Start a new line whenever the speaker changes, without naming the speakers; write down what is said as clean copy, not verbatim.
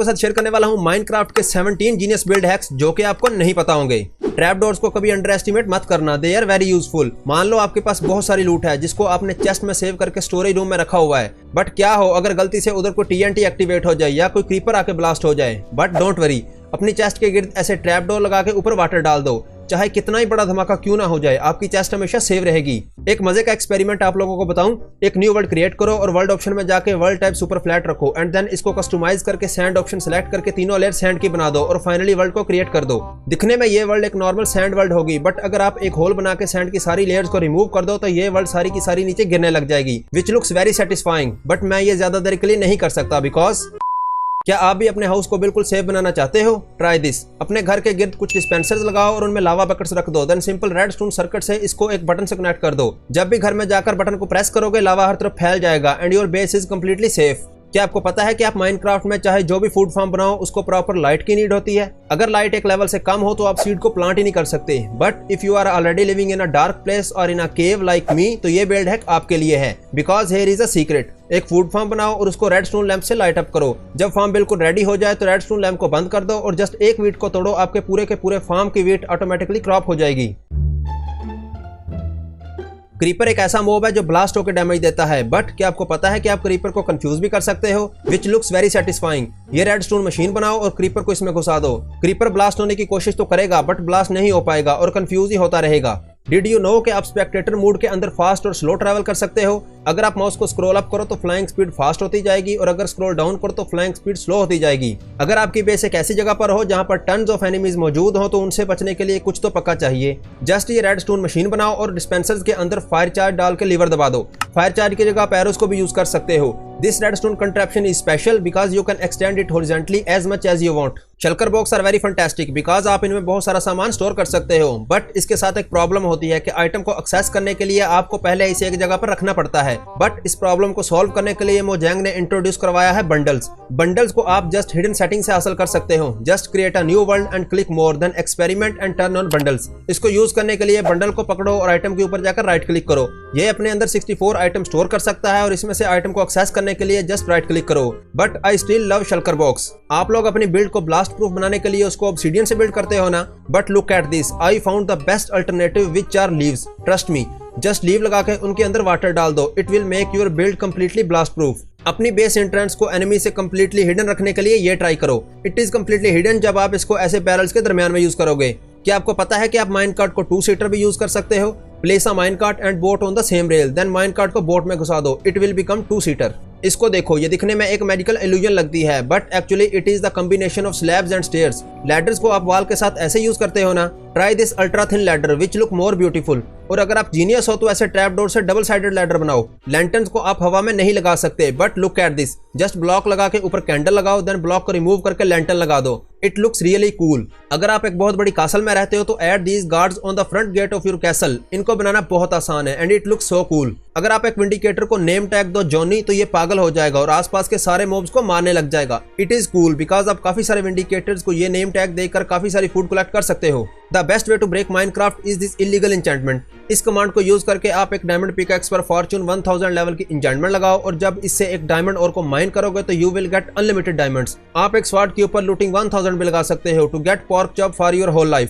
आपके साथ शेयर करने वाला हूं माइनक्राफ्ट के 17 जीनियस बिल्ड हैक्स जो कि आपको नहीं पता होंगे। ट्रैप डोर्स को कभी अंडर एस्टिमेट मत करना, दे आर वेरी यूजफुल। मान लो आपके पास बहुत सारी लूट है जिसको आपने चेस्ट में सेव करके स्टोरेज रूम में रखा हुआ है, बट क्या हो अगर गलती से उधर कोई टीएनटी एक्टिवेट हो जाए या कोई क्रीपर आके ब्लास्ट हो जाए। बट डोंट वरी, अपनी चेस्ट के गिर्द ऐसे ट्रैप डोर लगा के ऊपर वाटर डाल दो, चाहे कितना ही बड़ा धमाका क्यों ना हो जाए, आपकी चेस्ट हमेशा सेव रहेगी। एक मजे का एक्सपेरिमेंट आप लोगों को बताऊं, एक न्यू वर्ल्ड क्रिएट करो और वर्ल्ड ऑप्शन में जाके वर्ल्ड टाइप सुपर फ्लैट रखो एंड देन इसको कस्टमाइज करके सैंड ऑप्शन सेलेक्ट करके तीनों लेयर सैंड की बना दो और फाइनली वर्ल्ड को क्रिएट कर दो। दिखने में ये वर्ल्ड एक नॉर्मल सैंड वर्ल्ड होगी, बट अगर आप एक होल बना के सैंड की सारी लेयर्स को रिमूव कर दो तो ये वर्ल्ड सारी की सारी नीचे गिरने लग जाएगी, which looks very satisfying. But मैं ये ज्यादा देर के लिए नहीं कर सकता बिकॉज क्या आप भी अपने हाउस को बिल्कुल सेफ बनाना चाहते हो? Try this. अपने घर के गिर्द कुछ डिस्पेंसर्स लगाओ और उनमें लावा बकेट्स रख दो, देन सिंपल रेडस्टोन सर्किट से इसको एक बटन से कनेक्ट कर दो। जब भी घर में जाकर बटन को प्रेस करोगे लावा हर तरफ फैल जाएगा and your base is completely safe. क्या आपको पता है कि आप माइनक्राफ्ट में चाहे जो भी फूड फार्म बनाओ उसको प्रॉपर लाइट की नीड होती है। अगर लाइट एक लेवल से कम हो तो आप सीड को प्लांट ही नहीं कर सकते। But if you are already living in a dark place और in a cave like me तो ये बिल्ड हैक आपके लिए है, because here is a secret. एक फूड फार्म बनाओ और उसको रेडस्टोन लैंप से लाइट अप करो। जब फार्म बिल्कुल रेडी हो जाए तो रेडस्टोन लैंप को बंद कर दो और जस्ट एक वीट को तोड़ो, आपके पूरे के पूरे फार्म की वीट ऑटोमेटिकली क्रॉप हो जाएगी। क्रीपर एक ऐसा मॉब है जो ब्लास्ट होकर डैमेज देता है, बट क्या आपको पता है कि आप क्रीपर को कंफ्यूज भी कर सकते हो, विच लुक्स वेरी सेटिस्फाइंग। ये रेडस्टोन मशीन बनाओ और क्रीपर को इसमें घुसा दो। क्रीपर ब्लास्ट होने की कोशिश तो करेगा बट ब्लास्ट नहीं हो पाएगा और कंफ्यूज ही होता रहेगा। डिड यू नो कि आप स्पेक्टेटर मोड के अंदर फास्ट और स्लो ट्रैवल कर सकते हो? अगर आप माउस को स्क्रॉल अप करो तो फ्लाइंग स्पीड फास्ट होती जाएगी और अगर स्क्रॉल डाउन करो तो फ्लाइंग स्पीड स्लो होती जाएगी। अगर आपकी बेस एक ऐसी जगह पर हो जहां पर टन्स ऑफ एनिमीज मौजूद हो तो उनसे बचने के लिए कुछ तो पक्का चाहिए। जस्ट ये रेडस्टोन मशीन बनाओ और डिस्पेंसर्स के अंदर फायर चार्ज डाल के लीवर दबा दो। फायर चार्ज की जगह आप एरोस को भी यूज कर सकते हो। This redstone contraption is special because you can extend it horizontally as much as you want. Shulker box are very fantastic because आप इनमें बहुत सारा सामान स्टोर कर सकते हो, बट इसके साथ एक प्रॉब्लम होती है कि आइटम को एक्सेस करने के लिए आपको पहले इसे एक जगह पर रखना पड़ता है। बट इस प्रॉब्लम को सॉल्व करने के लिए मोजेंग ने इंट्रोड्यूस करवाया है बंडल्स। बंडल्स को आप जस्ट हिडन सेटिंग से हासिल कर सकते हो। Just create a new world and click more, then experiment and turn on bundles. इसको यूज करने के लिए बंडल को पकड़ो और आइटम के ऊपर जाकर राइट क्लिक करो। ये अपने अंदर 64 आइटम स्टोर कर सकता है और इसमें से आइटम को एक्सेस करने के लिए जस्ट राइट क्लिक करो। But I still love shulker box. आप लोग अपनी बिल्ड को ब्लास्ट प्रूफ बनाने के लिए उसको ऑब्सीडियन से बिल्ड करते हो ना, but look at this, I found the best alternative which are leaves. Trust me, just leave लगा के उनके अंदर वाटर डाल दो, it will make your build completely blast proof. अपनी बेस एंट्रेंस को एनिमी से कंप्लीटली हिडन रखने के लिए ये ट्राई करो। इट इज कंप्लीटली हिडन जब आप इसको ऐसे बैरल्स के दरमियान में यूज करोगे। क्या आपको पता है कि आप माइनकार्ट को 2 सीटर भी यूज कर सकते हो? Place a minecart and boat on the same rail, then minecart को बोट में घुसा दो, इट विल बिकम 2 सीटर। इसको देखो, ये दिखने में एक मेडिकल इल्यूजन लगती है but actually it is the combination of slabs and stairs. Ladders को आप वॉल के साथ ऐसे यूज करते हो ना, try this ultra thin ladder which look more beautiful. और अगर आप जीनियस हो तो ऐसे ट्रैप डोर से डबल साइडेड लैडर बनाओ। लैंटर्न्स को आप हवा में नहीं लगा सकते, but look at this, just block लगा के ऊपर कैंडल लगाओ, देन ब्लॉक को रिमूव करके लैंटर्न लगा दो, इट लुक्स रियली कूल। अगर आप एक बहुत बड़ी कासल में रहते हो तो add these guards on the front gate of your castle. इनको बनाना बहुत आसान है and it looks so cool. अगर आप एक विंडिकेटर को नेम टैग दो जॉनी तो ये पागल हो जाएगा और आसपास के सारे मॉब्स को मारने लग जाएगा। इट इज कूल बिकॉज आप काफी सारे विंडिकेटर्स को ये नेम टैग देकर काफी सारी फूड कलेक्ट कर सकते हो। The best way to break Minecraft is this illegal enchantment. इस कमांड को यूज करके आप एक डायमंड पिकैक्स पर फॉर्च्यून 1000 लेवल की एन्चेंटमेंट लगाओ और जब इससे एक डायमंड और को माइन करोगे तो you will get unlimited diamonds. आप एक स्वॉर्ड के ऊपर लूटिंग 1000 भी लगा सकते हो to get pork chop for your whole life.